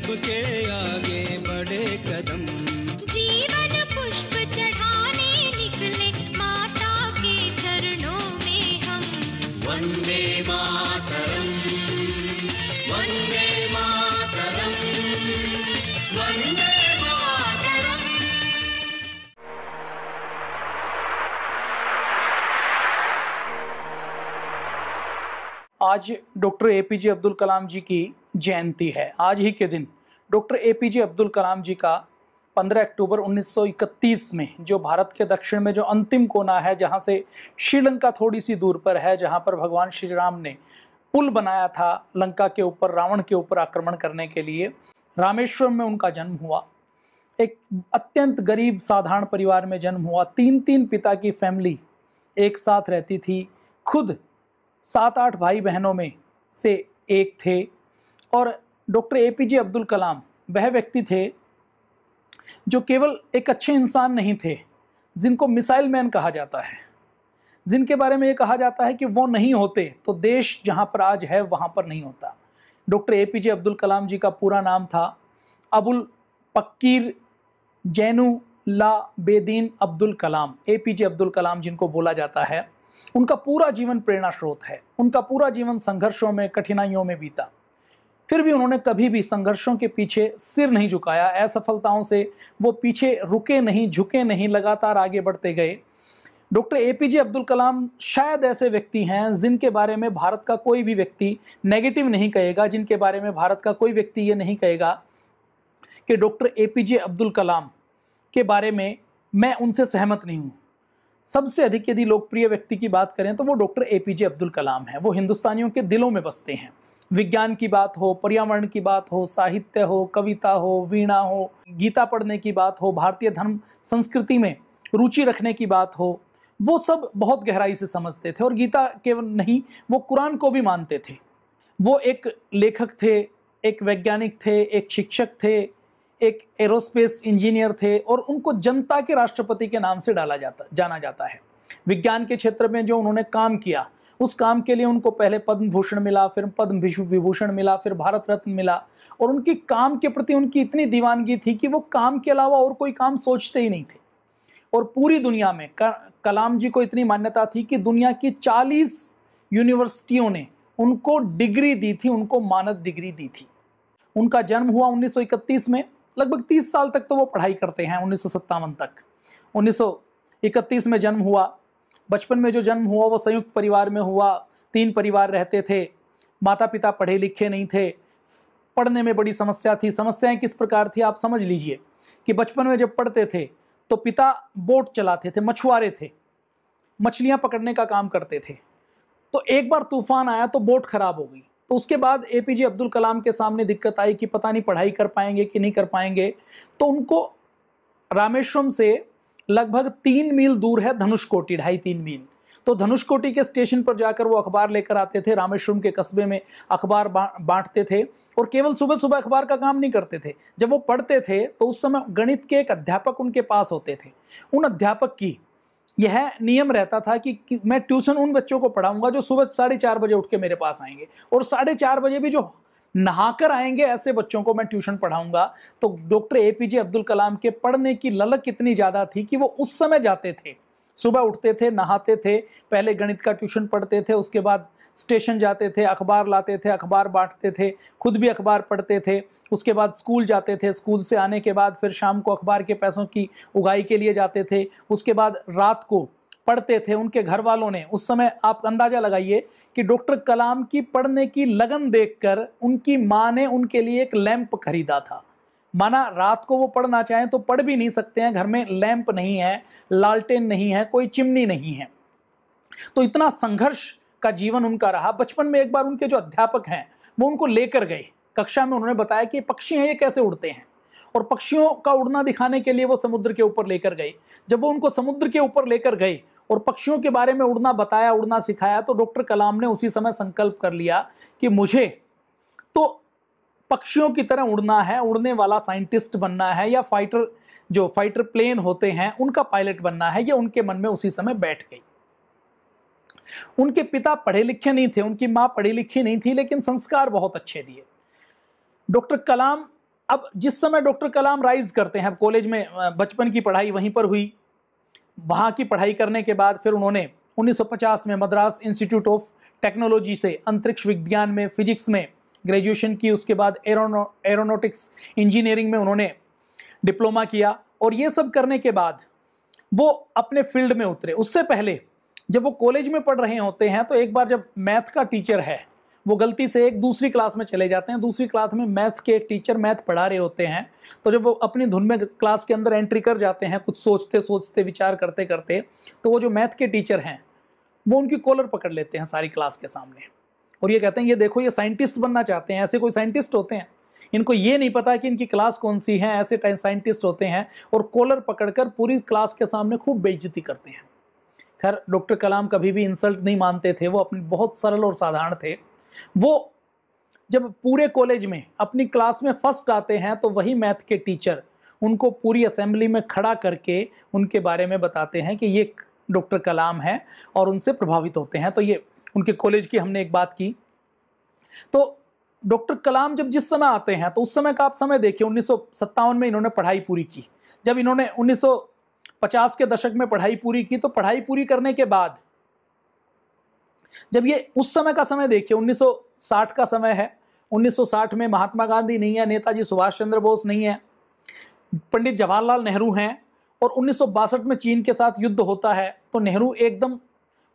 सबके आगे बढ़े कदम। जीवन पुष्प चढ़ाने निकले माता के चरणों में हम। वंदे मातरम, वंदे मातरम, वंदे मातरम। आज डॉक्टर एपीजे अब्दुल कलाम जी की जयंती है। आज ही के दिन डॉक्टर एपीजे अब्दुल कलाम जी का 15 अक्टूबर 1931 में, जो भारत के दक्षिण में जो अंतिम कोना है, जहां से श्रीलंका थोड़ी सी दूर पर है, जहां पर भगवान श्री राम ने पुल बनाया था लंका के ऊपर, रावण के ऊपर आक्रमण करने के लिए, रामेश्वरम में उनका जन्म हुआ। एक अत्यंत गरीब साधारण परिवार में जन्म हुआ। 3 पिता की फैमिली एक साथ रहती थी। खुद 7-8 भाई बहनों में से एक थे। और डॉक्टर एपीजे अब्दुल कलाम वह व्यक्ति थे जो केवल एक अच्छे इंसान नहीं थे, जिनको मिसाइल मैन कहा जाता है, जिनके बारे में ये कहा जाता है कि वो नहीं होते तो देश जहां पर आज है वहां पर नहीं होता। डॉक्टर एपीजे अब्दुल कलाम जी का पूरा नाम था अबुल पकीर जैनुल्ला बेदीन अब्दुल कलाम। एपीजे अब्दुल कलाम जिनको बोला जाता है, उनका पूरा जीवन प्रेरणा स्रोत है। उनका पूरा जीवन संघर्षों में, कठिनाइयों में बीता। फिर भी उन्होंने कभी भी संघर्षों के पीछे सिर नहीं झुकाया। असफलताओं से वो पीछे रुके नहीं, झुके नहीं, लगातार आगे बढ़ते गए। डॉक्टर एपीजे अब्दुल कलाम शायद ऐसे व्यक्ति हैं जिनके बारे में भारत का कोई भी व्यक्ति नेगेटिव नहीं कहेगा, जिनके बारे में भारत का कोई व्यक्ति ये नहीं कहेगा कि डॉक्टर एपीजे अब्दुल कलाम के बारे में मैं उनसे सहमत नहीं हूँ। सबसे अधिक यदि लोकप्रिय व्यक्ति की बात करें तो वो डॉक्टर एपीजे अब्दुल कलाम है। वो हिंदुस्तानियों के दिलों में बसते हैं। विज्ञान की बात हो, पर्यावरण की बात हो, साहित्य हो, कविता हो, वीणा हो, गीता पढ़ने की बात हो, भारतीय धर्म संस्कृति में रुचि रखने की बात हो, वो सब बहुत गहराई से समझते थे। और गीता केवल नहीं, वो कुरान को भी मानते थे। वो एक लेखक थे, एक वैज्ञानिक थे, एक शिक्षक थे, एक एरोस्पेस इंजीनियर थे, और उनको जनता के राष्ट्रपति के नाम से जाना जाता है। विज्ञान के क्षेत्र में जो उन्होंने काम किया, उस काम के लिए उनको पहले पद्म भूषण मिला, फिर पद्म विभूषण मिला, फिर भारत रत्न मिला। और उनकी काम के प्रति उनकी इतनी दीवानगी थी कि वो काम के अलावा और कोई काम सोचते ही नहीं थे। और पूरी दुनिया में कलाम जी को इतनी मान्यता थी कि दुनिया की 40 यूनिवर्सिटियों ने उनको डिग्री दी थी, उनको मानद डिग्री दी थी। उनका जन्म हुआ 1931 में। लगभग 30 साल तक तो वो पढ़ाई करते हैं, 1957 तक। 1931 में जन्म हुआ। बचपन में जो जन्म हुआ वो संयुक्त परिवार में हुआ। 3 परिवार रहते थे। माता पिता पढ़े लिखे नहीं थे। पढ़ने में बड़ी समस्या थी। समस्याएं किस प्रकार थी आप समझ लीजिए कि बचपन में जब पढ़ते थे तो पिता बोट चलाते थे, मछुआरे थे, मछलियां पकड़ने का काम करते थे। तो एक बार तूफान आया तो बोट खराब हो गई। तो उसके बाद एपीजे अब्दुल कलाम के सामने दिक्कत आई कि पता नहीं पढ़ाई कर पाएंगे कि नहीं कर पाएंगे। तो उनको रामेश्वरम से लगभग 3 मील दूर है धनुषकोटी, 2.5-3 मील। तो धनुषकोटी के स्टेशन पर जाकर वो अखबार लेकर आते थे। रामेश्वरम के कस्बे में अखबार बांटते थे। और केवल सुबह सुबह अखबार का काम नहीं करते थे। जब वो पढ़ते थे तो उस समय गणित के एक अध्यापक उनके पास होते थे। उन अध्यापक की यह नियम रहता था कि मैं ट्यूशन उन बच्चों को पढ़ाऊंगा जो सुबह 4:30 बजे उठ के मेरे पास आएंगे, और 4:30 बजे भी जो नहाकर आएंगे ऐसे बच्चों को मैं ट्यूशन पढ़ाऊंगा। तो डॉक्टर एपीजे अब्दुल कलाम के पढ़ने की ललक इतनी ज्यादा थी कि वो उस समय जाते थे, सुबह उठते थे, नहाते थे, पहले गणित का ट्यूशन पढ़ते थे, उसके बाद स्टेशन जाते थे, अखबार लाते थे, अखबार बांटते थे, खुद भी अखबार पढ़ते थे, उसके बाद स्कूल जाते थे, स्कूल से आने के बाद फिर शाम को अखबार के पैसों की उगाही के लिए जाते थे, उसके बाद रात को पढ़ते थे। उनके घर वालों ने उस समय, आप अंदाजा लगाइए कि डॉक्टर कलाम की पढ़ने की लगन देखकर उनकी मां ने उनके लिए एक लैंप खरीदा था। माना रात को वो पढ़ना चाहें तो पढ़ भी नहीं सकते हैं, घर में लैंप नहीं है, लालटेन नहीं है, कोई चिमनी नहीं है। तो इतना संघर्ष का जीवन उनका रहा। बचपन में एक बार उनके जो अध्यापक हैं वो उनको लेकर गए कक्षा में। उन्होंने बताया कि पक्षी हैं, ये कैसे उड़ते हैं, और पक्षियों का उड़ना दिखाने के लिए वो समुद्र के ऊपर लेकर गए। जब वो उनको समुद्र के ऊपर लेकर गए और पक्षियों के बारे में उड़ना बताया, उड़ना सिखाया, तो डॉक्टर कलाम ने उसी समय संकल्प कर लिया कि मुझे तो पक्षियों की तरह उड़ना है, उड़ने वाला साइंटिस्ट बनना है, या फाइटर प्लेन होते हैं उनका पायलट बनना है। ये उनके मन में उसी समय बैठ गई। उनके पिता पढ़े लिखे नहीं थे, उनकी मां पढ़ी लिखी नहीं थी, लेकिन संस्कार बहुत अच्छे दिए। डॉक्टर कलाम अब जिस समय डॉक्टर कलाम राइज करते हैं, कॉलेज में बचपन की पढ़ाई वहीं पर हुई, वहाँ की पढ़ाई करने के बाद फिर उन्होंने 1950 में मद्रास इंस्टीट्यूट ऑफ टेक्नोलॉजी से अंतरिक्ष विज्ञान में, फिजिक्स में ग्रेजुएशन की। उसके बाद एरोनॉटिक्स इंजीनियरिंग में उन्होंने डिप्लोमा किया, और ये सब करने के बाद वो अपने फील्ड में उतरे। उससे पहले जब वो कॉलेज में पढ़ रहे होते हैं तो एक बार जब मैथ का टीचर है वो गलती से एक दूसरी क्लास में चले जाते हैं, दूसरी क्लास में मैथ के एक टीचर मैथ पढ़ा रहे होते हैं, तो जब वो अपनी धुन में क्लास के अंदर एंट्री कर जाते हैं, कुछ सोचते सोचते विचार करते करते, तो वो जो मैथ के टीचर हैं वो उनकी कॉलर पकड़ लेते हैं सारी क्लास के सामने, और ये कहते हैं ये देखो ये साइंटिस्ट बनना चाहते हैं, ऐसे कोई साइंटिस्ट होते हैं, इनको ये नहीं पता कि इनकी क्लास कौन सी है, ऐसे साइंटिस्ट होते हैं, और कॉलर पकड़कर पूरी क्लास के सामने खूब बेइज्जती करते हैं। खैर डॉक्टर कलाम कभी भी इंसल्ट नहीं मानते थे, वो अपने बहुत सरल और साधारण थे। वो जब पूरे कॉलेज में अपनी क्लास में फर्स्ट आते हैं तो वही मैथ के टीचर उनको पूरी असेंबली में खड़ा करके उनके बारे में बताते हैं कि ये डॉक्टर कलाम है, और उनसे प्रभावित होते हैं। तो ये उनके कॉलेज की हमने एक बात की। तो डॉक्टर कलाम जब जिस समय आते हैं तो उस समय का आप समय देखिए, 1957 में इन्होंने पढ़ाई पूरी की। जब इन्होंने 1950 के दशक में पढ़ाई पूरी की, तो पढ़ाई पूरी करने के बाद जब ये उस समय का समय देखिए, 1960 का समय है, 1960 में महात्मा गांधी नहीं है, नेताजी सुभाष चंद्र बोस नहीं है, पंडित जवाहरलाल नेहरू हैं, और 1962 में चीन के साथ युद्ध होता है, तो नेहरू एकदम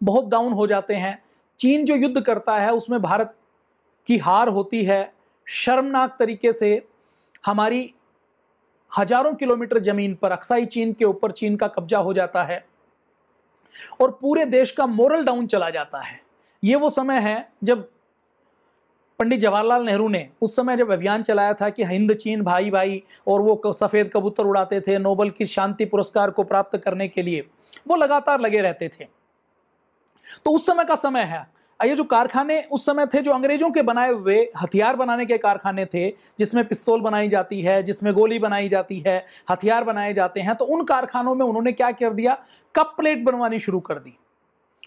बहुत डाउन हो जाते हैं। चीन जो युद्ध करता है उसमें भारत की हार होती है, शर्मनाक तरीके से हमारी हजारों किलोमीटर जमीन पर, अक्साई चीन के ऊपर चीन का कब्जा हो जाता है, और पूरे देश का मोरल डाउन चला जाता है। ये वो समय है जब पंडित जवाहरलाल नेहरू ने उस समय जब अभियान चलाया था कि हिंद चीन भाई भाई, और वो सफ़ेद कबूतर उड़ाते थे नोबेल की शांति पुरस्कार को प्राप्त करने के लिए, वो लगातार लगे रहते थे। तो उस समय का समय है। ये जो कारखाने उस समय थे, जो अंग्रेजों के बनाए हुए हथियार बनाने के कारखाने थे, जिसमें पिस्तौल बनाई जाती है, जिसमें गोली बनाई जाती है, हथियार बनाए जाते हैं, तो उन कारखानों में उन्होंने क्या कर दिया, कप प्लेट बनवानी शुरू कर दी।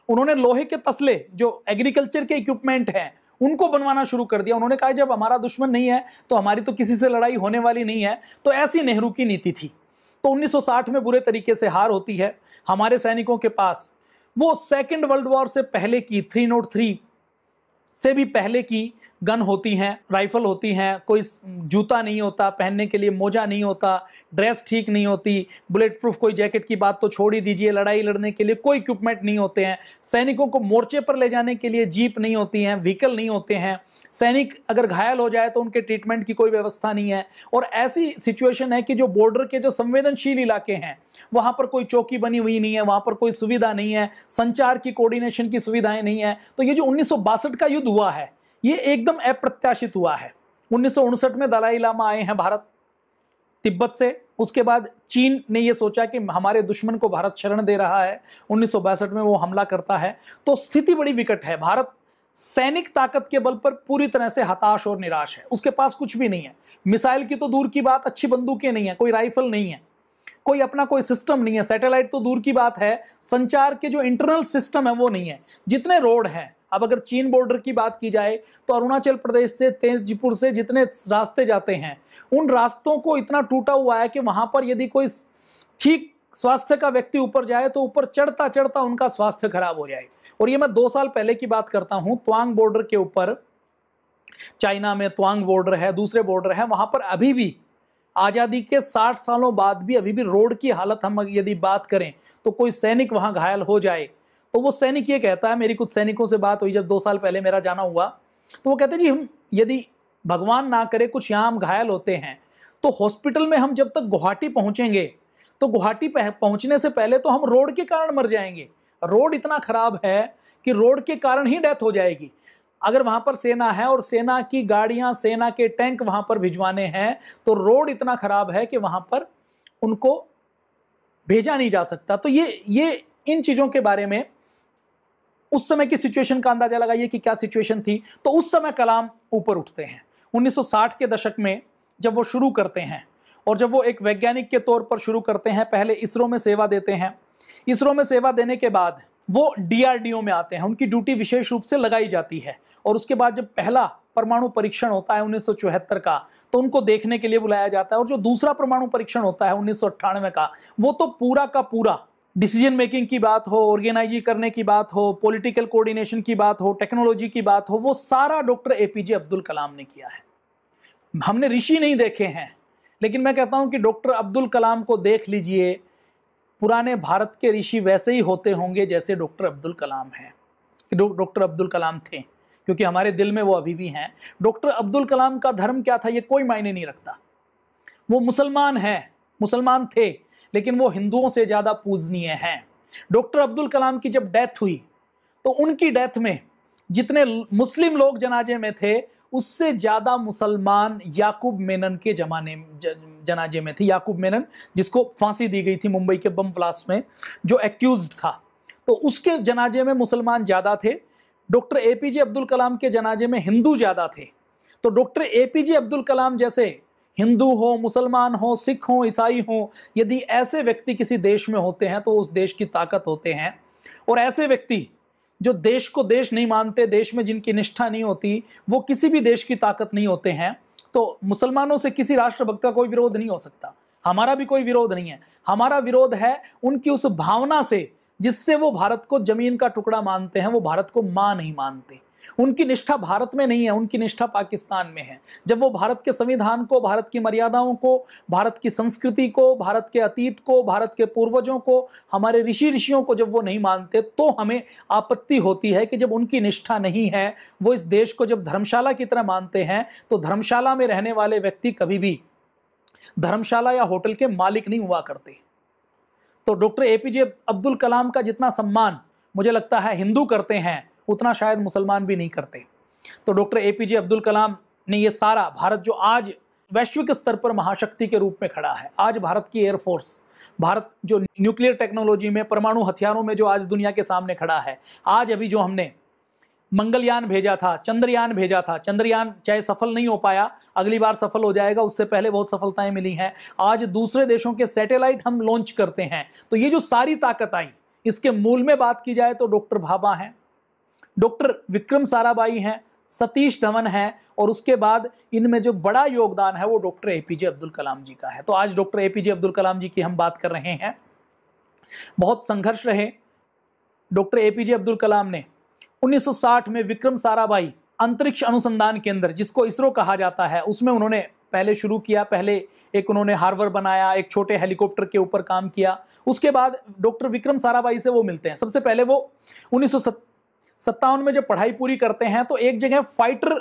उन्होंने लोहे के तसले, जो एग्रीकल्चर के इक्विपमेंट हैं, उनको बनवाना शुरू कर दिया। उन्होंने कहा जब हमारा दुश्मन नहीं है तो हमारी तो किसी से लड़ाई होने वाली नहीं है। तो ऐसी नेहरू की नीति थी। तो 1960 में बुरे तरीके से हार होती है हमारे सैनिकों के पास। वो सेकेंड वर्ल्ड वॉर से पहले की 303 से भी पहले की गन होती हैं, राइफल होती हैं, कोई जूता नहीं होता पहनने के लिए, मोजा नहीं होता, ड्रेस ठीक नहीं होती, बुलेट प्रूफ कोई जैकेट की बात तो छोड़ ही दीजिए, लड़ाई लड़ने के लिए कोई इक्विपमेंट नहीं होते हैं, सैनिकों को मोर्चे पर ले जाने के लिए जीप नहीं होती हैं, व्हीकल नहीं होते हैं, सैनिक अगर घायल हो जाए तो उनके ट्रीटमेंट की कोई व्यवस्था नहीं है। और ऐसी सिचुएशन है कि जो बॉर्डर के जो संवेदनशील इलाके हैं वहाँ पर कोई चौकी बनी हुई नहीं है, वहाँ पर कोई सुविधा नहीं है, संचार की कोऑर्डिनेशन की सुविधाएं नहीं है। तो ये जो 1962 का युद्ध हुआ है ये एकदम अप्रत्याशित हुआ है। 1959 में दलाई लामा आए हैं भारत तिब्बत से। उसके बाद चीन ने ये सोचा कि हमारे दुश्मन को भारत शरण दे रहा है, 1962 में वो हमला करता है। तो स्थिति बड़ी विकट है। भारत सैनिक ताकत के बल पर पूरी तरह से हताश और निराश है। उसके पास कुछ भी नहीं है, मिसाइल की तो दूर की बात, अच्छी बंदूकें नहीं है, कोई राइफल नहीं है, कोई अपना कोई सिस्टम नहीं है, सैटेलाइट तो दूर की बात है, संचार के जो इंटरनल सिस्टम है वो नहीं है। जितने रोड हैं, अब अगर चीन बॉर्डर की बात की जाए तो अरुणाचल प्रदेश से तेजपुर से जितने रास्ते जाते हैं उन रास्तों को इतना टूटा हुआ है कि वहां पर यदि कोई ठीक स्वास्थ्य का व्यक्ति ऊपर जाए तो ऊपर चढ़ता चढ़ता उनका स्वास्थ्य खराब हो जाए। और ये मैं 2 साल पहले की बात करता हूं, त्वांग बॉर्डर के ऊपर, चाइना में त्वांग बॉर्डर है, दूसरे बॉर्डर है, वहां पर अभी भी आजादी के 60 सालों बाद भी अभी भी रोड की हालत हम यदि बात करें तो कोई सैनिक वहां घायल हो जाए तो वो सैनिक ये कहता है, मेरी कुछ सैनिकों से बात हुई जब 2 साल पहले मेरा जाना हुआ, तो वो कहते हैं जी हम यदि भगवान ना करे कुछ यहाँ हम घायल होते हैं तो हॉस्पिटल में हम जब तक गुवाहाटी पहुंचेंगे तो गुवाहाटी पहुंचने से पहले तो हम रोड के कारण मर जाएंगे। रोड इतना खराब है कि रोड के कारण ही डेथ हो जाएगी। अगर वहां पर सेना है और सेना की गाड़ियां, सेना के टैंक वहां पर भिजवाने हैं तो रोड इतना खराब है कि वहां पर उनको भेजा नहीं जा सकता। तो ये इन चीजों के बारे में उस समय की सिचुएशन का अंदाजा लगाइए कि क्या सिचुएशन थी। तो उस समय कलाम ऊपर उठते हैं 1960 के दशक में जब वो शुरू करते हैं, और जब वो एक वैज्ञानिक के तौर पर शुरू करते हैं, पहले इसरो में सेवा देते हैं। इसरो में सेवा देने के बाद वो डीआरडीओ में आते हैं, उनकी ड्यूटी विशेष रूप से लगाई जाती है। और उसके बाद जब पहला परमाणु परीक्षण होता है 1974 का, तो उनको देखने के लिए बुलाया जाता है। और जो दूसरा परमाणु परीक्षण होता है 1998 का, वो तो पूरा का पूरा डिसीजन मेकिंग की बात हो, ऑर्गेनाइजिंग करने की बात हो, पॉलिटिकल कोऑर्डिनेशन की बात हो, टेक्नोलॉजी की बात हो, वो सारा डॉक्टर एपीजे अब्दुल कलाम ने किया है। हमने ऋषि नहीं देखे हैं, लेकिन मैं कहता हूं कि डॉक्टर अब्दुल कलाम को देख लीजिए, पुराने भारत के ऋषि वैसे ही होते होंगे जैसे डॉक्टर अब्दुल कलाम हैं, डॉक्टर अब्दुल कलाम थे, क्योंकि हमारे दिल में वो अभी भी हैं। डॉक्टर अब्दुल कलाम का धर्म क्या था ये कोई मायने नहीं रखता। वो मुसलमान हैं, मुसलमान थे, लेकिन वो हिंदुओं से ज्यादा पूजनीय हैं। डॉक्टर अब्दुल कलाम की जब डेथ हुई तो उनकी डेथ में जितने मुस्लिम लोग जनाजे में थे, उससे ज्यादा मुसलमान याकूब मेनन के जनाजे में थे। याकूब मेनन, जिसको फांसी दी गई थी मुंबई के बम ब्लास्ट में, जो एक्यूज्ड था, तो उसके जनाजे में मुसलमान ज्यादा थे। डॉक्टर एपीजे अब्दुल कलाम के जनाजे में हिंदू ज्यादा थे। तो डॉक्टर एपीजे अब्दुल कलाम जैसे हिंदू हो, मुसलमान हो, सिख हो, ईसाई हो, यदि ऐसे व्यक्ति किसी देश में होते हैं तो उस देश की ताकत होते हैं। और ऐसे व्यक्ति जो देश को देश नहीं मानते, देश में जिनकी निष्ठा नहीं होती, वो किसी भी देश की ताकत नहीं होते हैं। तो मुसलमानों से किसी राष्ट्रभक्त का कोई विरोध नहीं हो सकता, हमारा भी कोई विरोध नहीं है। हमारा विरोध है उनकी उस भावना से जिससे वो भारत को जमीन का टुकड़ा मानते हैं, वो भारत को मां नहीं मानते। उनकी निष्ठा भारत में नहीं है, उनकी निष्ठा पाकिस्तान में है। जब वो भारत के संविधान को, भारत की मर्यादाओं को, भारत की संस्कृति को, भारत के अतीत को, भारत के पूर्वजों को, हमारे ऋषियों को जब वो नहीं मानते, तो हमें आपत्ति होती है कि जब उनकी निष्ठा नहीं है, वो इस देश को जब धर्मशाला की तरह मानते हैं, तो धर्मशाला में रहने वाले व्यक्ति कभी भी धर्मशाला या होटल के मालिक नहीं हुआ करते। तो डॉक्टर एपीजे अब्दुल कलाम का जितना सम्मान मुझे लगता है हिंदू करते हैं, उतना शायद मुसलमान भी नहीं करते। तो डॉक्टर एपीजे अब्दुल कलाम ने ये सारा भारत, जो आज वैश्विक स्तर पर महाशक्ति के रूप में खड़ा है, आज भारत की एयरफोर्स, भारत जो न्यूक्लियर टेक्नोलॉजी में, परमाणु हथियारों में जो आज दुनिया के सामने खड़ा है, आज अभी जो हमने मंगलयान भेजा था, चंद्रयान भेजा था, चंद्रयान चाहे सफल नहीं हो पाया, अगली बार सफल हो जाएगा, उससे पहले बहुत सफलताएं मिली हैं। आज दूसरे देशों के सैटेलाइट हम लॉन्च करते हैं। तो ये जो सारी ताकत आई, इसके मूल में बात की जाए तो डॉक्टर भाभा हैं, डॉक्टर विक्रम साराभाई हैं, सतीश धवन हैं, और उसके बाद इनमें जो बड़ा योगदान है वो डॉक्टर एपीजे अब्दुल कलाम जी का है। तो आज डॉक्टर एपीजे अब्दुल कलाम जी की हम बात कर रहे हैं। बहुत संघर्ष रहे। डॉक्टर एपीजे अब्दुल कलाम ने 1960 में विक्रम साराभाई अंतरिक्ष अनुसंधान केंद्र, जिसको इसरो कहा जाता है, उसमें उन्होंने पहले शुरू किया। पहले एक उन्होंने हार्बर बनाया, एक छोटे हेलीकॉप्टर के ऊपर काम किया। उसके बाद डॉक्टर विक्रम साराभाई से वो मिलते हैं। सबसे पहले वो 1957 में जब पढ़ाई पूरी करते हैं तो एक जगह फाइटर,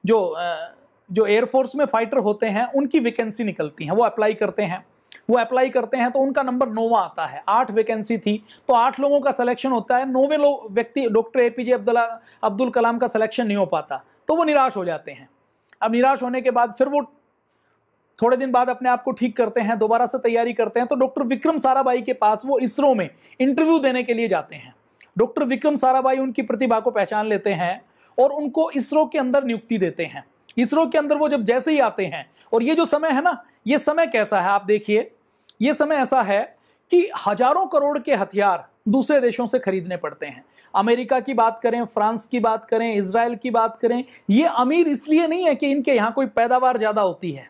जो एयरफोर्स में फाइटर होते हैं, उनकी वैकेंसी निकलती है। वो अप्लाई करते हैं तो उनका नंबर 9वां आता है। 8 वैकेंसी थी, तो 8 लोगों का सिलेक्शन होता है। 9वें व्यक्ति डॉक्टर एपीजे अब्दुल कलाम का सिलेक्शन नहीं हो पाता, तो वो निराश हो जाते हैं। अब निराश होने के बाद फिर वो थोड़े दिन बाद अपने आप को ठीक करते हैं, दोबारा से तैयारी करते हैं। तो डॉक्टर विक्रम साराभाई के पास वो इसरो में इंटरव्यू देने के लिए जाते हैं। डॉक्टर विक्रम साराभाई उनकी प्रतिभा को पहचान लेते हैं और उनको इसरो के अंदर नियुक्ति देते हैं। इसरो के अंदर वो जब जैसे ही आते हैं, और ये जो समय है ना, ये समय कैसा है आप देखिए, ये समय ऐसा है कि हजारों करोड़ के हथियार दूसरे देशों से खरीदने पड़ते हैं। अमेरिका की बात करें, फ्रांस की बात करें, इजराइल की बात करें, ये अमीर इसलिए नहीं है कि इनके यहाँ कोई पैदावार ज्यादा होती है।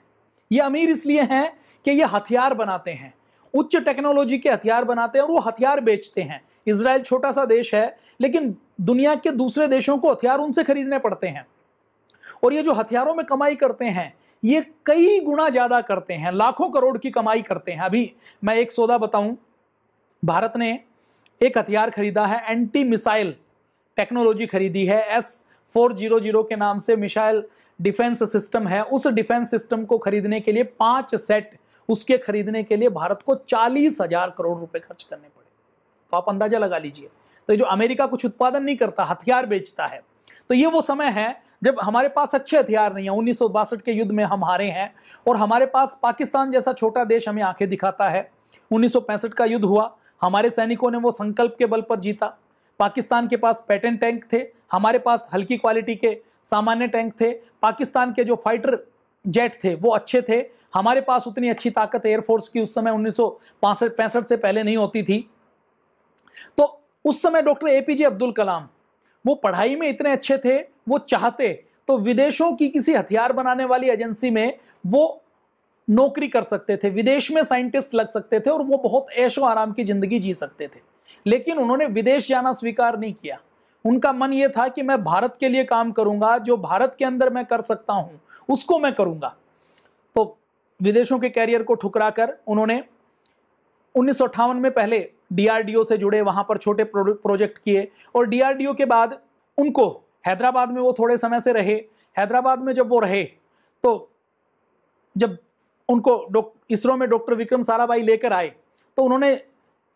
ये अमीर इसलिए हैं कि ये हथियार बनाते हैं, उच्च टेक्नोलॉजी के हथियार बनाते हैं और वो हथियार बेचते हैं। इजराइल छोटा सा देश है, लेकिन दुनिया के दूसरे देशों को हथियार उनसे खरीदने पड़ते हैं। और ये जो हथियारों में कमाई करते हैं, ये कई गुना ज्यादा करते हैं, लाखों करोड़ की कमाई करते हैं। अभी मैं एक सौदा बताऊं, भारत ने एक हथियार खरीदा है, एंटी मिसाइल टेक्नोलॉजी खरीदी है, S-400 के नाम से मिसाइल डिफेंस सिस्टम है। उस डिफेंस सिस्टम को खरीदने के लिए 5 सेट उसके खरीदने के लिए भारत को 40,000 करोड़ रुपए खर्च करने पड़े। तो आप अंदाजा लगा लीजिए। तो जो अमेरिका कुछ उत्पादन नहीं करता, हथियार बेचता है। तो ये वो समय है जब हमारे पास अच्छे हथियार नहीं है। 1962 के युद्ध में हम हारे हैं और हमारे पास पाकिस्तान जैसा छोटा देश हमें आंखें दिखाता है। 1965 का युद्ध हुआ, हमारे सैनिकों ने वो संकल्प के बल पर जीता। पाकिस्तान के पास पैटर्न टैंक थे, हमारे पास हल्की क्वालिटी के सामान्य टैंक थे। पाकिस्तान के जो फाइटर जेट थे वो अच्छे थे। हमारे पास उतनी अच्छी ताकत एयरफोर्स की उस समय 1965 से पहले नहीं होती थी। तो उस समय डॉक्टर एपीजे अब्दुल कलाम वो पढ़ाई में इतने अच्छे थे, वो चाहते तो विदेशों की किसी हथियार बनाने वाली एजेंसी में वो नौकरी कर सकते थे, विदेश में साइंटिस्ट लग सकते थे और वो बहुत ऐशो आराम की जिंदगी जी सकते थे। लेकिन उन्होंने विदेश जाना स्वीकार नहीं किया। उनका मन ये था कि मैं भारत के लिए काम करूंगा, जो भारत के अंदर मैं कर सकता हूं उसको मैं करूंगा। तो विदेशों के कैरियर को ठुकरा कर उन्होंने 1958 में पहले डीआरडीओ से जुड़े, वहां पर छोटे प्रोजेक्ट किए और डीआरडीओ के बाद उनको हैदराबाद में वो थोड़े समय से रहे। हैदराबाद में जब वो रहे तो जब उनको इसरो में डॉक्टर विक्रम साराभाई लेकर आए तो उन्होंने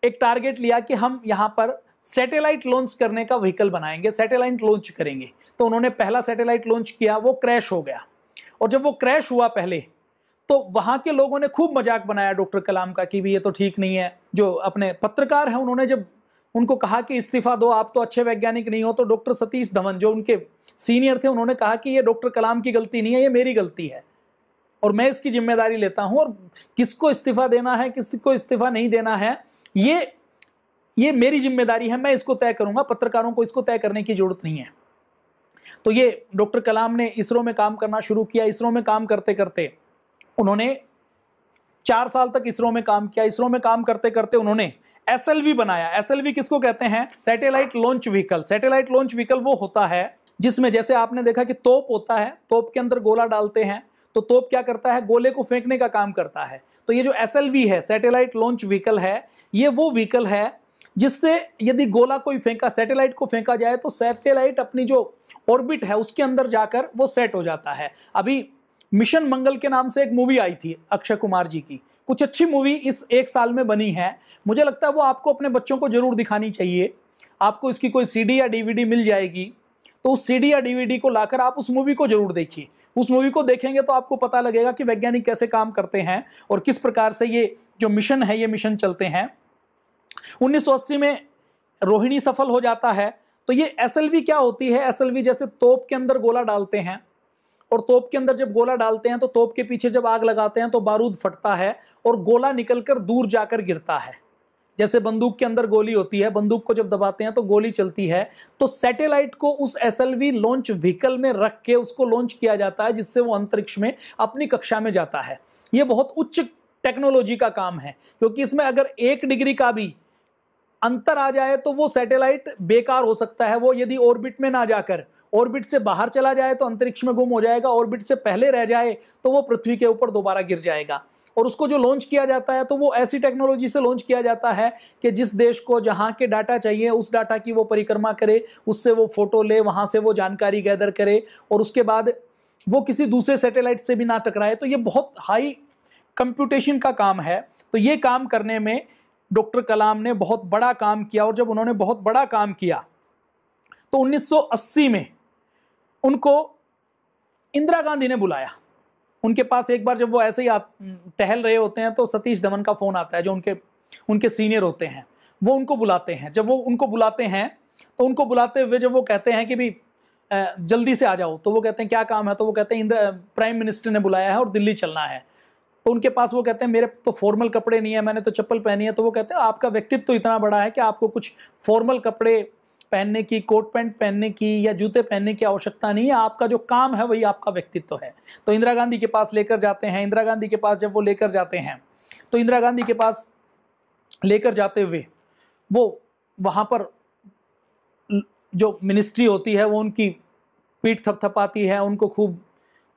एक टारगेट लिया कि हम यहाँ पर सैटेलाइट लॉन्च करने का व्हीकल बनाएंगे, सैटेलाइट लॉन्च करेंगे। तो उन्होंने पहला सैटेलाइट लॉन्च किया, वो क्रैश हो गया। और जब वो क्रैश हुआ पहले तो वहां के लोगों ने खूब मजाक बनाया डॉक्टर कलाम का कि भी ये तो ठीक नहीं है। जो अपने पत्रकार हैं उन्होंने जब उनको कहा कि इस्तीफा दो, आप तो अच्छे वैज्ञानिक नहीं हो, तो डॉक्टर सतीश धवन जो उनके सीनियर थे उन्होंने कहा कि ये डॉक्टर कलाम की गलती नहीं है, ये मेरी गलती है और मैं इसकी जिम्मेदारी लेता हूं और किसको इस्तीफा देना है किसको इस्तीफा नहीं देना है ये मेरी जिम्मेदारी है, मैं इसको तय करूंगा, पत्रकारों को इसको तय करने की जरूरत नहीं है। तो ये डॉक्टर कलाम ने इसरो में काम करना शुरू किया। इसरो में काम करते करते उन्होंने 4 साल तक इसरो में काम किया। इसरो में काम करते करते उन्होंने एसएलवी बनाया। एसएलवी किसको कहते हैं? Satellite launch vehicle. Satellite launch vehicle वो होता है जिसमें जैसे आपने देखा कि तोप होता है, तोप के अंदर गोला डालते हैं तो तोप क्या करता है? गोले को फेंकने का काम करता है। तो ये जो एसएलवी है, सैटेलाइट लॉन्च व्हीकल है, ये वो व्हीकल है जिससे यदि गोला कोई फेंका, सैटेलाइट को फेंका जाए तो सैटेलाइट अपनी जो ऑर्बिट है उसके अंदर जाकर वो सेट हो जाता है। अभी मिशन मंगल के नाम से एक मूवी आई थी अक्षय कुमार जी की, कुछ अच्छी मूवी इस 1 साल में बनी है। मुझे लगता है वो आपको अपने बच्चों को जरूर दिखानी चाहिए। आपको इसकी कोई सीडी या डीवीडी मिल जाएगी तो उस सीडी या डीवीडी को लाकर आप उस मूवी को जरूर देखिए। उस मूवी को देखेंगे तो आपको पता लगेगा कि वैज्ञानिक कैसे काम करते हैं और किस प्रकार से ये जो मिशन है ये मिशन चलते हैं। 1980 में रोहिणी सफल हो जाता है। तो ये एसएलवी क्या होती है? एसएलवी जैसे तोप के अंदर गोला डालते हैं और तोप के अंदर जब गोला डालते हैं तो तोप के पीछे जब आग लगाते हैं तो बारूद फटता है और गोला निकलकर दूर जाकर गिरता है। जैसे बंदूक के अंदर गोली होती है, बंदूक को जब दबाते हैं तो गोली चलती है। तो सैटेलाइट को उस एसएलवी लॉन्च व्हीकल में रख के उसको लॉन्च किया जाता है जिससे वो अंतरिक्ष में अपनी कक्षा में जाता है। ये बहुत उच्च टेक्नोलॉजी का काम है क्योंकि इसमें अगर 1 डिग्री का भी अंतर आ जाए तो वो सैटेलाइट बेकार हो सकता है। वो यदि ऑर्बिट में ना जाकर ऑर्बिट से बाहर चला जाए तो अंतरिक्ष में गुम हो जाएगा, ऑर्बिट से पहले रह जाए तो वो पृथ्वी के ऊपर दोबारा गिर जाएगा। और उसको जो लॉन्च किया जाता है तो वो ऐसी टेक्नोलॉजी से लॉन्च किया जाता है कि जिस देश को जहां के डाटा चाहिए उस डाटा की वो परिक्रमा करे, उससे वो फोटो ले, वहां से वो जानकारी गैदर करे और उसके बाद वो किसी दूसरे सैटेलाइट से भी ना टकराए। तो ये बहुत हाई कंप्यूटेशन का काम है। तो ये काम करने में डॉक्टर कलाम ने बहुत बड़ा काम किया और जब उन्होंने बहुत बड़ा काम किया तो 1980 में उनको इंदिरा गांधी ने बुलाया उनके पास। एक बार जब वो ऐसे ही टहल रहे होते हैं तो सतीश धवन का फोन आता है, जो उनके सीनियर होते हैं, वो उनको बुलाते हैं। जब वो उनको बुलाते हैं तो उनको बुलाते हुए जब वो कहते हैं कि भी जल्दी से आ जाओ, तो वो कहते हैं क्या काम है? तो वो कहते हैं प्राइम मिनिस्टर ने बुलाया है और दिल्ली चलना है। तो उनके पास वो कहते हैं मेरे तो फॉर्मल कपड़े नहीं है, मैंने तो चप्पल पहनी है। तो वो कहते हैं आपका व्यक्तित्व तो इतना बड़ा है कि आपको कुछ फॉर्मल कपड़े पहनने की, कोट पैंट पहनने की या जूते पहनने की आवश्यकता नहीं है, आपका जो काम है वही आपका व्यक्तित्व है। तो इंदिरा गांधी के पास लेकर जाते हैं। इंदिरा गांधी के पास जब वो लेकर जाते हैं तो इंदिरा गांधी के पास लेकर जाते हुए वो वहां पर जो मिनिस्ट्री होती है वो उनकी पीठ थपथपाती है, उनको खूब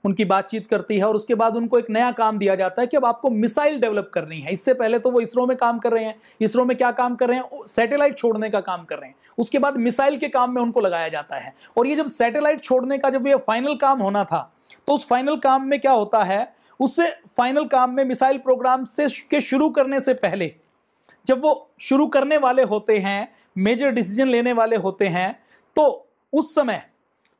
उनकी बातचीत करती है और उसके बाद उनको एक नया काम दिया जाता है कि अब आपको मिसाइल डेवलप करनी है। इससे पहले तो वो इसरो में काम कर रहे हैं। इसरो में क्या काम कर रहे हैं? सैटेलाइट छोड़ने का काम कर रहे हैं। उसके बाद मिसाइल के काम में उनको लगाया जाता है। और ये जब सैटेलाइट छोड़ने का जब ये फाइनल काम होना था तो उस फाइनल काम में क्या होता है? उससे फाइनल काम में मिसाइल प्रोग्राम के शुरू करने से पहले जब वो शुरू करने वाले होते हैं, मेजर डिसीजन लेने वाले होते हैं, तो उस समय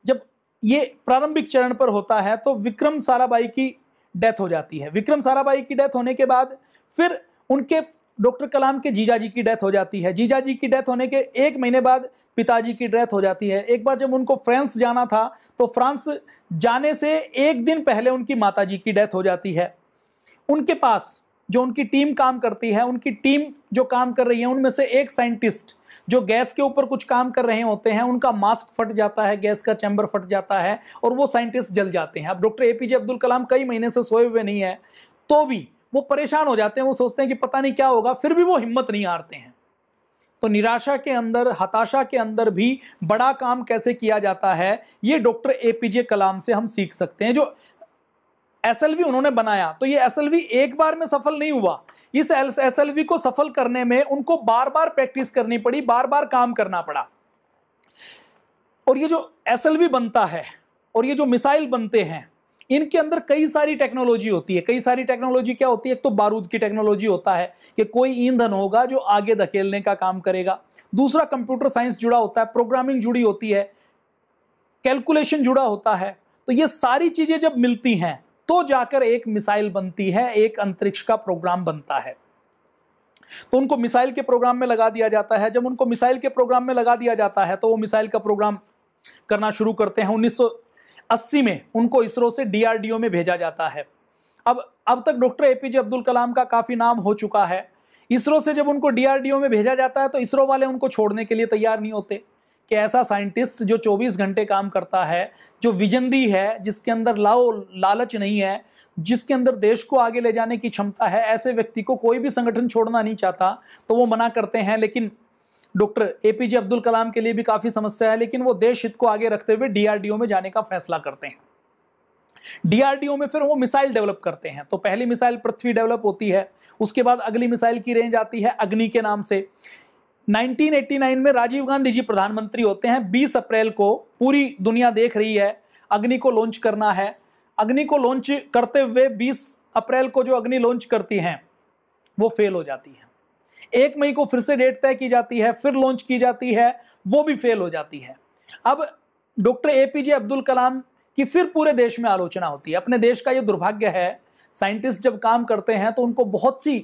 जब ये प्रारंभिक चरण पर होता है तो विक्रम साराभाई की डेथ हो जाती है। विक्रम साराभाई की डेथ होने के बाद फिर उनके डॉक्टर कलाम के जीजाजी की डेथ हो जाती है। जीजाजी की डेथ होने के 1 महीने बाद पिताजी की डेथ हो जाती है। एक बार जब उनको फ्रांस जाना था तो फ्रांस जाने से 1 दिन पहले उनकी माताजी की डेथ हो जाती है। उनके पास जो उनकी टीम काम करती है, उनकी टीम जो काम कर रही है उनमें से एक साइंटिस्ट जो गैस के ऊपर कुछ काम कर रहे होते हैं, उनका मास्क फट जाता है, गैस का चैम्बर फट जाता है और वो साइंटिस्ट जल जाते हैं। अब डॉक्टर एपीजे अब्दुल कलाम कई महीने से सोए हुए नहीं है, तो भी वो परेशान हो जाते हैं, वो सोचते हैं कि पता नहीं क्या होगा, फिर भी वो हिम्मत नहीं हारते हैं। तो निराशा के अंदर, हताशा के अंदर भी बड़ा काम कैसे किया जाता है, ये डॉक्टर एपीजे कलाम से हम सीख सकते हैं। जो एसएलवी उन्होंने बनाया, तो ये एसएलवी एक बार में सफल नहीं हुआ। इस एसएलवी को सफल करने में उनको बार बार प्रैक्टिस करनी पड़ी, बार बार काम करना पड़ा। और ये जो एसएलवी बनता है और ये जो मिसाइल बनते हैं, इनके अंदर कई सारी टेक्नोलॉजी होती है। कई सारी टेक्नोलॉजी क्या होती है? एक तो बारूद की टेक्नोलॉजी होता है कि कोई ईंधन होगा जो आगे धकेलने का काम करेगा। दूसरा कंप्यूटर साइंस जुड़ा होता है, प्रोग्रामिंग जुड़ी होती है, कैलकुलेशन जुड़ा होता है। तो ये सारी चीजें जब मिलती हैं तो जाकर एक मिसाइल बनती है, एक अंतरिक्ष का प्रोग्राम बनता है। तो उनको मिसाइल के प्रोग्राम में लगा दिया जाता है। जब उनको मिसाइल के प्रोग्राम में लगा दिया जाता है तो वो मिसाइल का प्रोग्राम करना शुरू करते हैं। 1980 में उनको इसरो से डीआरडीओ में भेजा जाता है। अब तक डॉक्टर एपीजे अब्दुल कलाम का काफी नाम हो चुका है। इसरो से जब उनको डीआरडीओ में भेजा जाता है तो इसरो वाले उनको छोड़ने के लिए तैयार नहीं होते कि ऐसा साइंटिस्ट जो 24 घंटे काम करता है, जो विजनरी है, जिसके अंदर लालच नहीं है, जिसके अंदर देश को आगे ले जाने की क्षमता है, ऐसे व्यक्ति को कोई भी संगठन छोड़ना नहीं चाहता, तो वो मना करते हैं। लेकिन डॉक्टर एपीजे अब्दुल कलाम के लिए भी काफी समस्या है, लेकिन वो देश हित को आगे रखते हुए डीआरडीओ में जाने का फैसला करते हैं। डीआरडीओ में फिर वो मिसाइल डेवलप करते हैं। तो पहली मिसाइल पृथ्वी डेवलप होती है, उसके बाद अगली मिसाइल की रेंज आती है अग्नि के नाम से। 1989 में राजीव गांधी जी प्रधानमंत्री होते हैं। 20 अप्रैल को पूरी दुनिया देख रही है, अग्नि को लॉन्च करना है। अग्नि को लॉन्च करते हुए 20 अप्रैल को जो अग्नि लॉन्च करती हैं वो फेल हो जाती है। 1 मई को फिर से डेट तय की जाती है, फिर लॉन्च की जाती है, वो भी फेल हो जाती है। अब डॉक्टर एपीजे अब्दुल कलाम की फिर पूरे देश में आलोचना होती है। अपने देश का ये दुर्भाग्य है, साइंटिस्ट जब काम करते हैं तो उनको बहुत सी,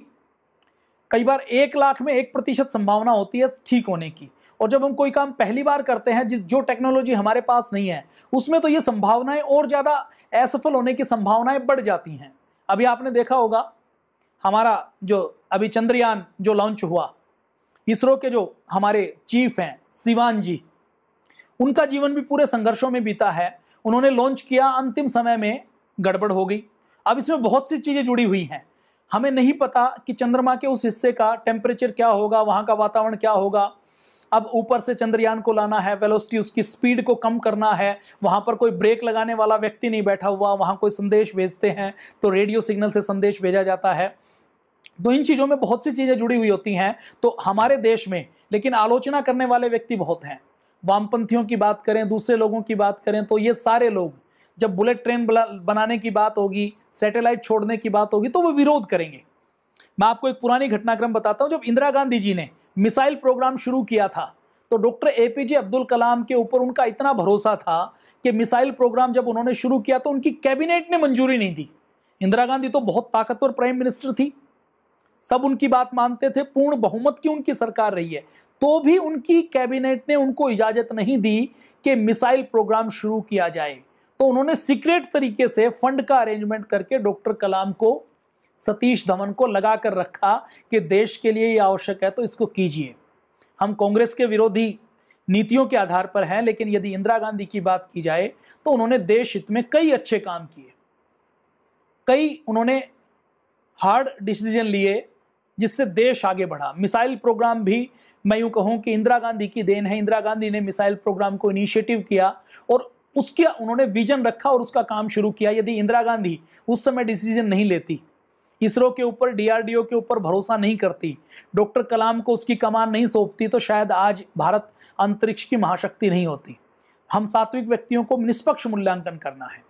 कई बार 1 लाख में 1% संभावना होती है ठीक होने की। और जब हम कोई काम पहली बार करते हैं, जो टेक्नोलॉजी हमारे पास नहीं है, उसमें तो ये संभावनाएं और ज्यादा असफल होने की संभावनाएं बढ़ जाती हैं। अभी आपने देखा होगा हमारा जो अभी चंद्रयान जो लॉन्च हुआ, इसरो के जो हमारे चीफ हैं सिवान जी, उनका जीवन भी पूरे संघर्षों में बीता है। उन्होंने लॉन्च किया, अंतिम समय में गड़बड़ हो गई। अब इसमें बहुत सी चीजें जुड़ी हुई हैं। हमें नहीं पता कि चंद्रमा के उस हिस्से का टेम्परेचर क्या होगा, वहां का वातावरण क्या होगा। अब ऊपर से चंद्रयान को लाना है, वेलोसिटी, उसकी स्पीड को कम करना है, वहां पर कोई ब्रेक लगाने वाला व्यक्ति नहीं बैठा हुआ, वहां कोई संदेश भेजते हैं तो रेडियो सिग्नल से संदेश भेजा जाता है। तो इन चीजों में बहुत सी चीजें जुड़ी हुई होती हैं। तो हमारे देश में लेकिन आलोचना करने वाले व्यक्ति बहुत हैं। वामपंथियों की बात करें, दूसरे लोगों की बात करें, तो ये सारे लोग जब बुलेट ट्रेन बनाने की बात होगी, सैटेलाइट छोड़ने की बात होगी, तो वो विरोध करेंगे। मैं आपको एक पुरानी घटनाक्रम बताता हूं। जब इंदिरा गांधी जी ने मिसाइल प्रोग्राम शुरू किया था तो डॉक्टर एपीजे अब्दुल कलाम के ऊपर उनका इतना भरोसा था कि मिसाइल प्रोग्राम जब उन्होंने शुरू किया तो उनकी कैबिनेट ने मंजूरी नहीं दी। इंदिरा गांधी तो बहुत ताकतवर प्राइम मिनिस्टर थी, सब उनकी बात मानते थे, पूर्ण बहुमत की उनकी सरकार रही है, तो भी उनकी कैबिनेट ने उनको इजाजत नहीं दी कि मिसाइल प्रोग्राम शुरू किया जाए। तो उन्होंने सीक्रेट तरीके से फंड का अरेंजमेंट करके डॉक्टर कलाम को, सतीश धवन को लगा कर रखा कि देश के लिए ये आवश्यक है तो इसको कीजिए। हम कांग्रेस के विरोधी नीतियों के आधार पर हैं, लेकिन यदि इंदिरा गांधी की बात की जाए तो उन्होंने देश हित में कई अच्छे काम किए, कई उन्होंने हार्ड डिसीजन लिए जिससे देश आगे बढ़ा। मिसाइल प्रोग्राम भी मैं यूं कहूं कि इंदिरा गांधी की देन है। इंदिरा गांधी ने मिसाइल प्रोग्राम को इनिशिएटिव किया और उसके उन्होंने विजन रखा और उसका काम शुरू किया। यदि इंदिरा गांधी उस समय डिसीजन नहीं लेती, इसरो के ऊपर, डीआरडीओ के ऊपर भरोसा नहीं करती, डॉक्टर कलाम को उसकी कमान नहीं सौंपती, तो शायद आज भारत अंतरिक्ष की महाशक्ति नहीं होती। हम सात्विक व्यक्तियों को निष्पक्ष मूल्यांकन करना है,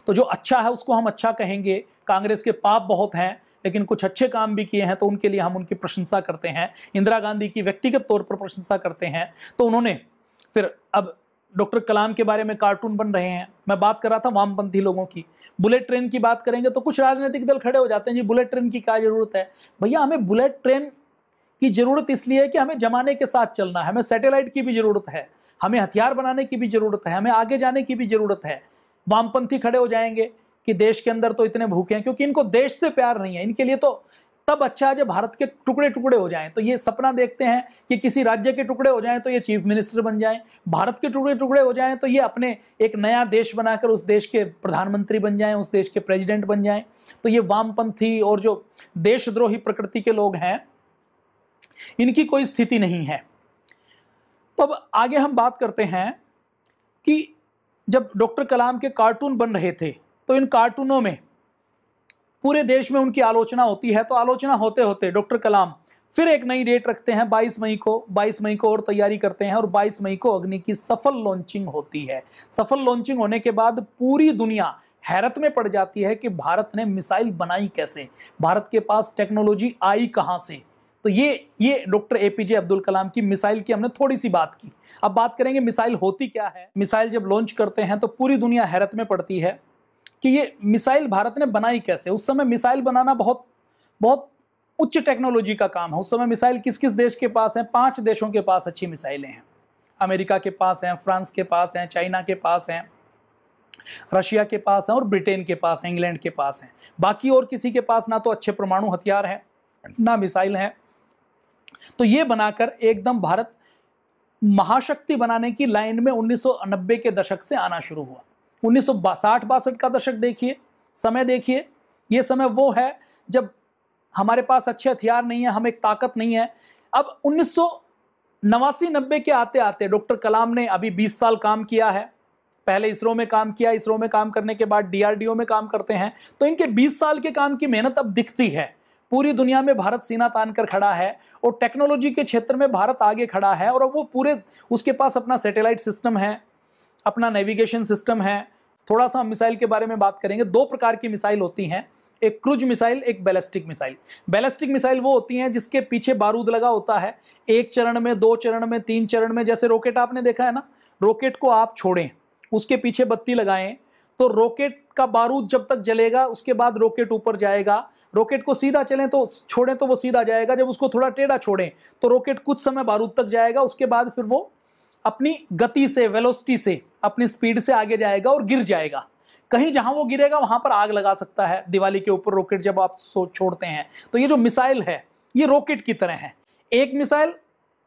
तो जो अच्छा है उसको हम अच्छा कहेंगे। कांग्रेस के पाप बहुत हैं लेकिन कुछ अच्छे काम भी किए हैं तो उनके लिए हम उनकी प्रशंसा करते हैं। इंदिरा गांधी की व्यक्तिगत तौर पर प्रशंसा करते हैं। तो उन्होंने फिर, अब डॉक्टर कलाम के बारे में कार्टून बन रहे हैं। मैं बात कर रहा था वामपंथी लोगों की। बुलेट ट्रेन की बात करेंगे तो कुछ राजनीतिक दल खड़े हो जाते हैं, जी बुलेट ट्रेन की क्या जरूरत है। भैया, हमें बुलेट ट्रेन की जरूरत इसलिए है कि हमें जमाने के साथ चलना है, हमें सैटेलाइट की भी जरूरत है, हमें हथियार बनाने की भी जरूरत है, हमें आगे जाने की भी जरूरत है। वामपंथी खड़े हो जाएंगे कि देश के अंदर तो इतने भूखे हैं, क्योंकि इनको देश से प्यार नहीं है। इनके लिए तो तब अच्छा है जब भारत के टुकड़े टुकड़े हो जाएं। तो ये सपना देखते हैं कि किसी राज्य के टुकड़े हो जाएं तो ये चीफ मिनिस्टर बन जाएं, भारत के टुकड़े टुकड़े हो जाएं तो ये अपने एक नया देश बनाकर उस देश के प्रधानमंत्री बन जाएं, उस देश के प्रेसिडेंट बन जाएं। तो ये वामपंथी और जो देशद्रोही प्रकृति के लोग हैं, इनकी कोई स्थिति नहीं है। तो अब आगे हम बात करते हैं कि जब डॉक्टर कलाम के कार्टून बन रहे थे तो इन कार्टूनों में पूरे देश में उनकी आलोचना होती है। तो आलोचना होते होते डॉक्टर कलाम फिर एक नई डेट रखते हैं 22 मई को। 22 मई को और तैयारी करते हैं और 22 मई को अग्नि की सफल लॉन्चिंग होती है। सफल लॉन्चिंग होने के बाद पूरी दुनिया हैरत में पड़ जाती है कि भारत ने मिसाइल बनाई कैसे, भारत के पास टेक्नोलॉजी आई कहां से। तो ये डॉक्टर एपीजे अब्दुल कलाम की मिसाइल की हमने थोड़ी सी बात की। अब बात करेंगे मिसाइल होती क्या है। मिसाइल जब लॉन्च करते हैं तो पूरी दुनिया हैरत में पड़ती है कि ये मिसाइल भारत ने बनाई कैसे। उस समय मिसाइल बनाना बहुत बहुत उच्च टेक्नोलॉजी का काम है। उस समय मिसाइल किस किस देश के पास हैं? 5 देशों के पास अच्छी मिसाइलें हैं। अमेरिका के पास हैं, फ्रांस के पास हैं, चाइना के पास हैं, रशिया के पास हैं और ब्रिटेन के पास हैं, इंग्लैंड के पास हैं। बाकी और किसी के पास ना तो अच्छे परमाणु हथियार हैं ना मिसाइल हैं। तो ये बनाकर एकदम भारत महाशक्ति बनाने की लाइन में 1990 के दशक से आना शुरू हुआ। 1960-62 का दशक देखिए, समय देखिए। ये समय वो है जब हमारे पास अच्छे हथियार नहीं है, हम एक ताकत नहीं है। अब 1989-90 के आते आते डॉक्टर कलाम ने अभी 20 साल काम किया है। पहले इसरो में काम किया, इसरो में काम करने के बाद डीआरडीओ में काम करते हैं। तो इनके 20 साल के काम की मेहनत अब दिखती है। पूरी दुनिया में भारत सीना तान कर खड़ा है और टेक्नोलॉजी के क्षेत्र में भारत आगे खड़ा है। और अब वो पूरे, उसके पास अपना सैटेलाइट सिस्टम है, अपना नेविगेशन सिस्टम है। थोड़ा सा हम मिसाइल के बारे में बात करेंगे। 2 प्रकार की मिसाइल होती हैं, एक क्रूज मिसाइल, एक बैलिस्टिक मिसाइल। बैलिस्टिक मिसाइल वो होती हैं जिसके पीछे बारूद लगा होता है, 1 चरण में, 2 चरण में, 3 चरण में। जैसे रॉकेट आपने देखा है ना, रॉकेट को आप छोड़ें, उसके पीछे बत्ती लगाएं तो रॉकेट का बारूद जब तक जलेगा उसके बाद रॉकेट ऊपर जाएगा। रॉकेट को सीधा चलें तो छोड़ें तो वो सीधा जाएगा, जब उसको थोड़ा टेढ़ा छोड़ें तो रॉकेट कुछ समय बारूद तक जाएगा। उसके बाद फिर वो अपनी गति से, वेलोसिटी से, अपनी स्पीड से आगे जाएगा और गिर जाएगा। कहीं जहां वो गिरेगा वहां पर आग लगा सकता है। दिवाली के ऊपर रॉकेट जब आप छोड़ते हैं तो ये जो मिसाइल है ये रॉकेट की तरह है। एक मिसाइल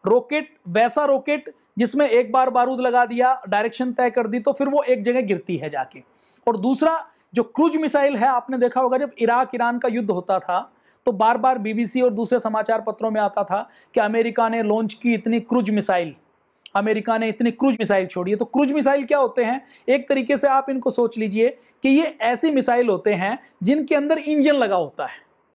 रॉकेट, वैसा रॉकेट जिसमें एक बार बारूद लगा दिया, डायरेक्शन तय कर दी तो फिर वो एक जगह गिरती है जाके। और दूसरा जो क्रूज मिसाइल है, आपने देखा होगा जब इराक ईरान का युद्ध होता था तो बार बार बीबीसी और दूसरे समाचार पत्रों में आता था कि अमेरिका ने लॉन्च की इतनी क्रूज मिसाइल, अमेरिका ने इतनी क्रूज मिसाइल छोड़ी है। तो क्रूज मिसाइल क्या होते हैं? एक तरीके से आप इनको सोच लीजिए कि ये ऐसी मिसाइल होते हैं जिनके अंदर इंजन लगा होता है।